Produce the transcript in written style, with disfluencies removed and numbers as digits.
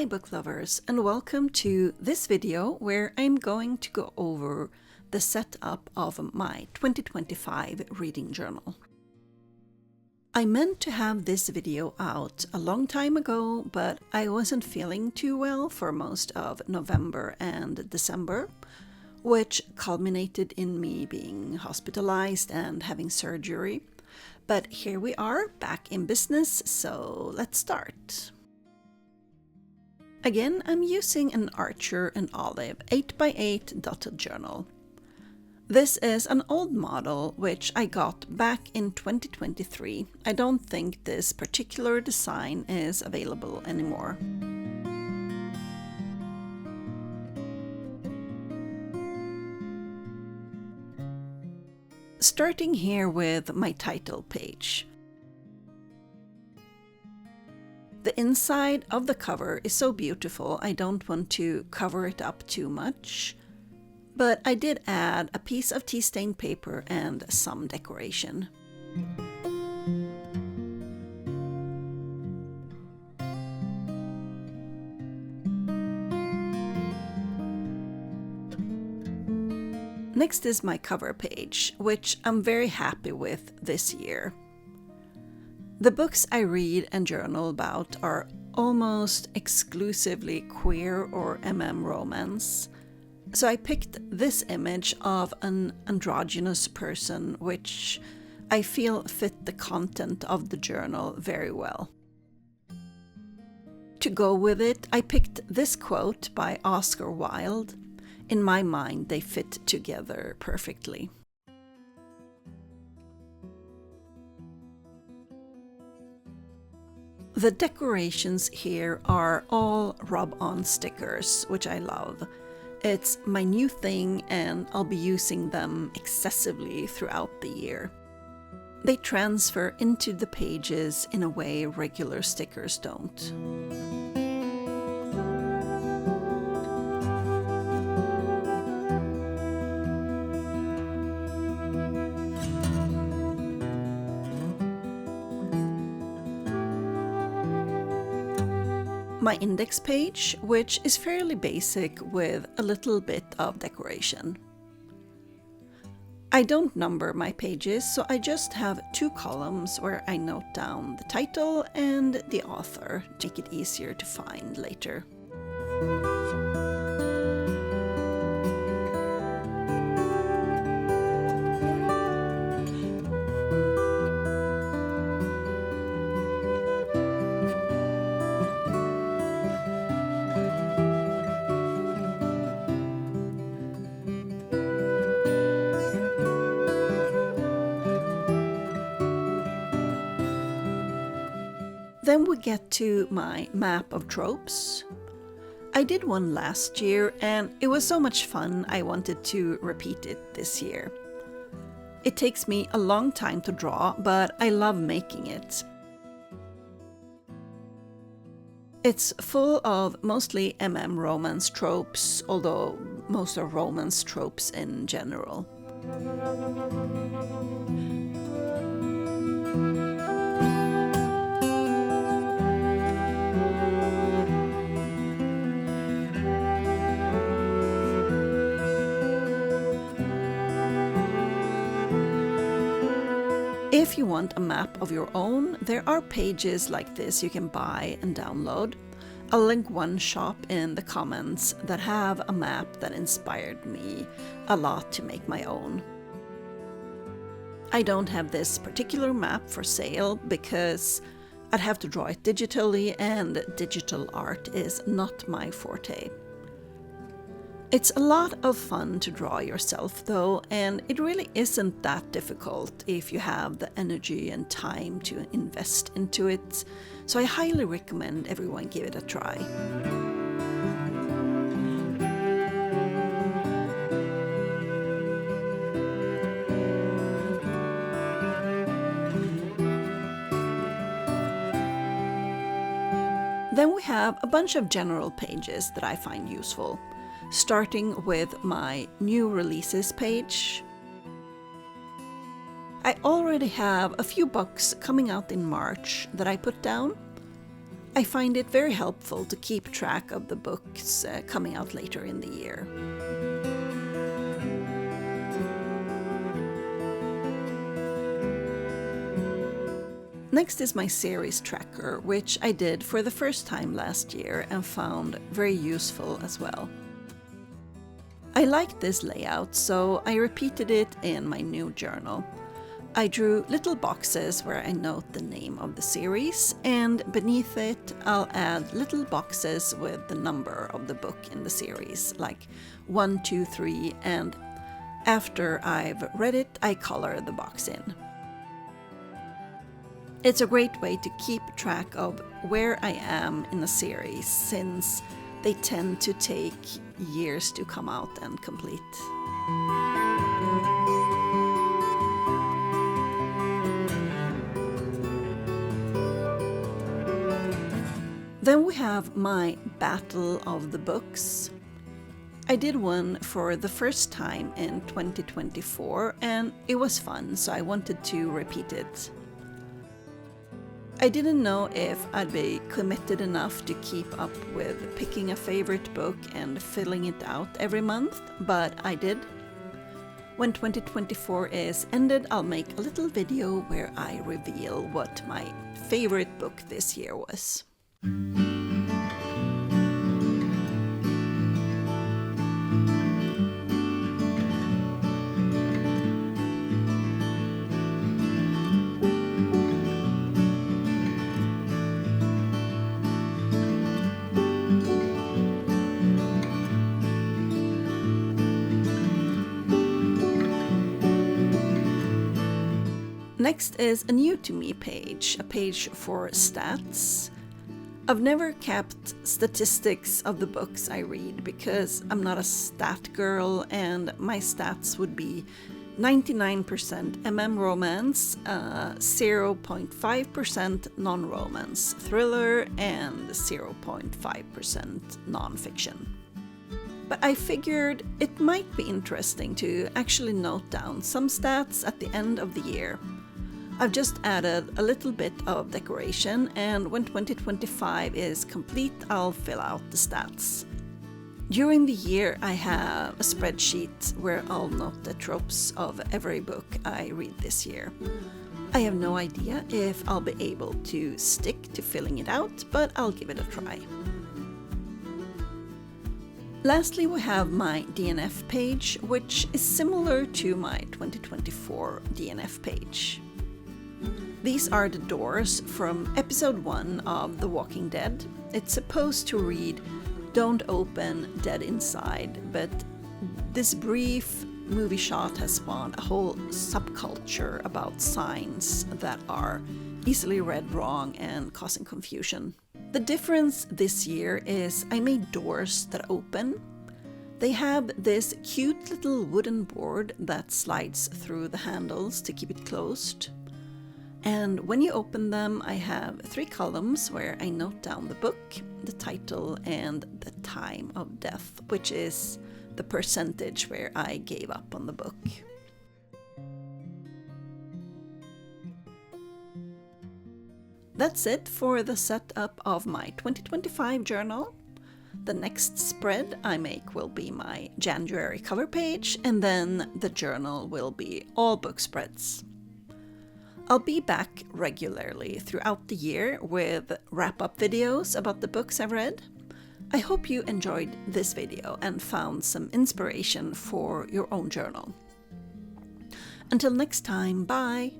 Hi book lovers, and welcome to this video where I'm going to go over the setup of my 2025 reading journal. I meant to have this video out a long time ago, but I wasn't feeling too well for most of November and December, which culminated in me being hospitalized and having surgery. But here we are, back in business, so let's start. Again, I'm using an Archer and Olive 8x8 dotted journal. This is an old model which I got back in 2023. I don't think this particular design is available anymore. Starting here with my title page. The inside of the cover is so beautiful, I don't want to cover it up too much, but I did add a piece of tea stained paper and some decoration. Next is my cover page, which I'm very happy with this year. The books I read and journal about are almost exclusively queer or romance, so I picked this image of an androgynous person which I feel fit the content of the journal very well. To go with it, I picked this quote by Oscar Wilde. In my mind, they fit together perfectly. The decorations here are all rub-on stickers, which I love. It's my new thing and I'll be using them excessively throughout the year. They transfer into the pages in a way regular stickers don't. My index page, which is fairly basic with a little bit of decoration. I don't number my pages, so I just have two columns where I note down the title and the author to make it easier to find later. Then we get to my map of tropes. I did one last year and it was so much fun I wanted to repeat it this year. It takes me a long time to draw, but I love making it. It's full of mostly romance tropes, although most are romance tropes in general. If you want a map of your own, there are pages like this you can buy and download. I'll link one shop in the comments that have a map that inspired me a lot to make my own. I don't have this particular map for sale because I'd have to draw it digitally and digital art is not my forte. It's a lot of fun to draw yourself though, and it really isn't that difficult if you have the energy and time to invest into it, so I highly recommend everyone give it a try. Then we have a bunch of general pages that I find useful. Starting with my new releases page. I already have a few books coming out in March that I put down. I find it very helpful to keep track of the books coming out later in the year. Next is my series tracker, which I did for the first time last year and found very useful as well. I liked this layout, so I repeated it in my new journal. I drew little boxes where I note the name of the series, and beneath it I'll add little boxes with the number of the book in the series, like 1, 2, 3, and after I've read it, I color the box in. It's a great way to keep track of where I am in a series, since they tend to take years to come out and complete. Then we have my Battle of the Books. I did one for the first time in 2024 and it was fun, so I wanted to repeat it. I didn't know if I'd be committed enough to keep up with picking a favorite book and filling it out every month, but I did. When 2024 is ended, I'll make a little video where I reveal what my favorite book this year was. Next is a new to me page, a page for stats. I've never kept statistics of the books I read because I'm not a stat girl, and my stats would be 99% romance, 0.5% non-romance thriller, and 0.5% non-fiction. But I figured it might be interesting to actually note down some stats at the end of the year. I've just added a little bit of decoration, and when 2025 is complete, I'll fill out the stats. During the year, I have a spreadsheet where I'll note the tropes of every book I read this year. I have no idea if I'll be able to stick to filling it out, but I'll give it a try. Lastly, we have my DNF page, which is similar to my 2024 DNF page. These are the doors from episode 1 of The Walking Dead. It's supposed to read, "Don't open, dead inside," but this brief movie shot has spawned a whole subculture about signs that are easily read wrong and causing confusion. The difference this year is I made doors that open. They have this cute little wooden board that slides through the handles to keep it closed. And when you open them, I have 3 columns where I note down the book, the title, and the time of death, which is the percentage where I gave up on the book. That's it for the setup of my 2025 journal. The next spread I make will be my January cover page, and then the journal will be all book spreads. I'll be back regularly throughout the year with wrap-up videos about the books I've read. I hope you enjoyed this video and found some inspiration for your own journal. Until next time, bye!